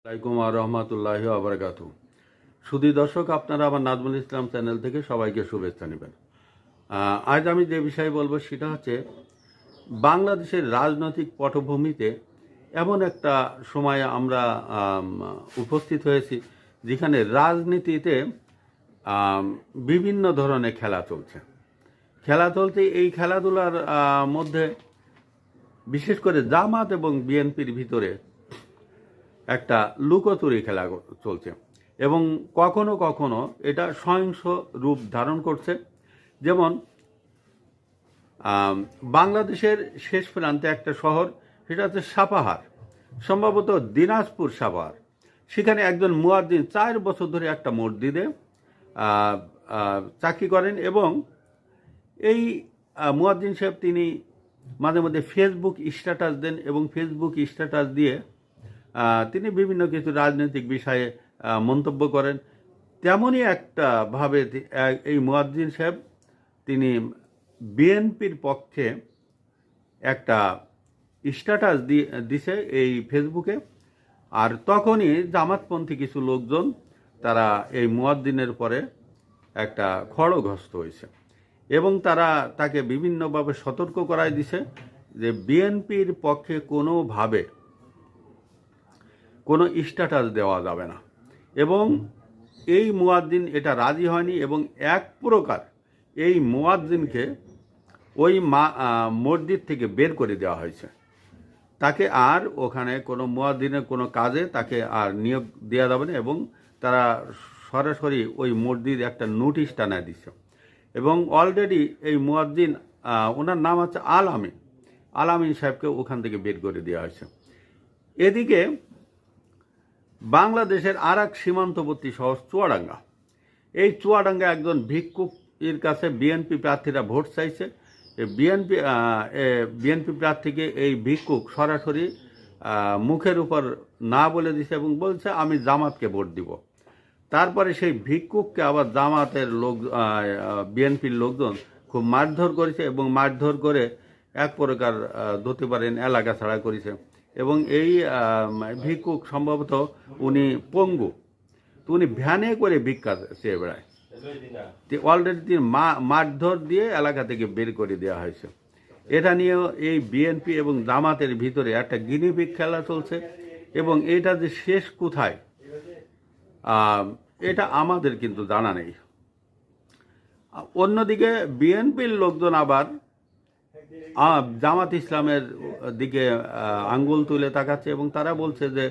আলাইকুম আর রহমতুল্লাহি আবরাকাতু। সুধী দর্শক, আপনারা আমার নাজমুল ইসলাম চ্যানেল থেকে সবাইকে শুভেচ্ছা নেবেন। আজ আমি যে বিষয়ে বলবো সেটা হচ্ছে বাংলাদেশের রাজনৈতিক পটভূমিতে এমন একটা সময়ে আমরা উপস্থিত হয়েছি যেখানে রাজনীতিতে বিভিন্ন ধরনের খেলা চলছে। এই খেলাধুলার মধ্যে বিশেষ করে জামাত এবং বিএনপির ভিতরে একটা লুকোচুরি খেলা চলছে এবং কখনো কখনো এটা সহিংস রূপ ধারণ করছে। যেমন বাংলাদেশের শেষ প্রান্তে একটা শহর, সেটা হচ্ছে সাপাহার, সম্ভবত দিনাজপুর সাপাহার। সেখানে একজন মুয়াজ্জিন 4 বছর ধরে একটা মসজিদে চাকরি করেন এবং এই মুয়াজ্জিন সাহেব তিনি মাঝে মধ্যে ফেসবুক স্ট্যাটাস দেন এবং ফেসবুক স্ট্যাটাস দিয়ে তিনি বিভিন্ন কিছু রাজনৈতিক বিষয়ে মন্তব্য করেন। তেমনই একটা ভাবে এই মুয়াজ্জিন সাহেব তিনি বিএনপির পক্ষে একটা স্ট্যাটাস দিছে এই ফেসবুকে। আর তখনই জামাতপন্থী কিছু লোকজন তারা এই মুয়াজ্জিনের পরে একটা খড়গহস্ত হয়েছে এবং তারা তাকে বিভিন্নভাবে সতর্ক করাই দিছে যে বিএনপির পক্ষে কোনোভাবে কোনো স্ট্যাটাস দেওয়া যাবে না। এবং এই মুয়াজ্জিন এটা রাজি হয়নি এবং এক প্রকার এই মুয়াজ্জিনকে ওই মসজিদ থেকে বের করে দেওয়া হয়েছে। তাকে আর ওখানে কোনো মুয়াজ্জিনের কোনো কাজে তাকে আর নিয়োগ দেওয়া যাবে না এবং তারা সরাসরি ওই মসজিদ একটা নোটিশ টানায় দিচ্ছে। এবং অলরেডি এই মুয়াজ্জিন ওনার নাম হচ্ছে আল আমিন সাহেবকে ওখান থেকে বের করে দেওয়া হয়েছে। এদিকে বাংলাদেশের আর এক সীমান্তবর্তী শহর চুয়াডাঙ্গা, এই চুয়াডাঙ্গা একজন ভিক্ষুক এর কাছে বিএনপি প্রার্থীরা ভোট চাইছে। বিএনপি প্রার্থীকে এই ভিক্ষুক সরাসরি মুখের উপর না বলে দিছে এবং বলছে আমি জামাতকে ভোট দিব। তারপরে সেই ভিক্ষুককে আবার জামাতের লোক বিএনপির লোকজন খুব মারধর করেছে এবং মারধর করে এক প্রকার ধরতে পারেন এলাকা ছাড়া করেছে। এবং এই ভিক্ষুক সম্ভবত উনি পঙ্গু, তো উনি ভ্যানে করে ভিক্ষা চেয়ে বেড়ায়। অলরেডি তিনি মারধর দিয়ে এলাকা থেকে বের করে দেওয়া হয়েছে। এটা নিয়েও এই বিএনপি এবং জামাতের ভিতরে একটা গিনিপিগ খেলা চলছে এবং এটা যে শেষ কোথায় এটা আমাদের কিন্তু জানা নেই। অন্যদিকে বিএনপির লোকজন আবার জামাত ইসলামের দিকে আঙ্গুল তুলে তাকাচ্ছে এবং তারা বলছে যে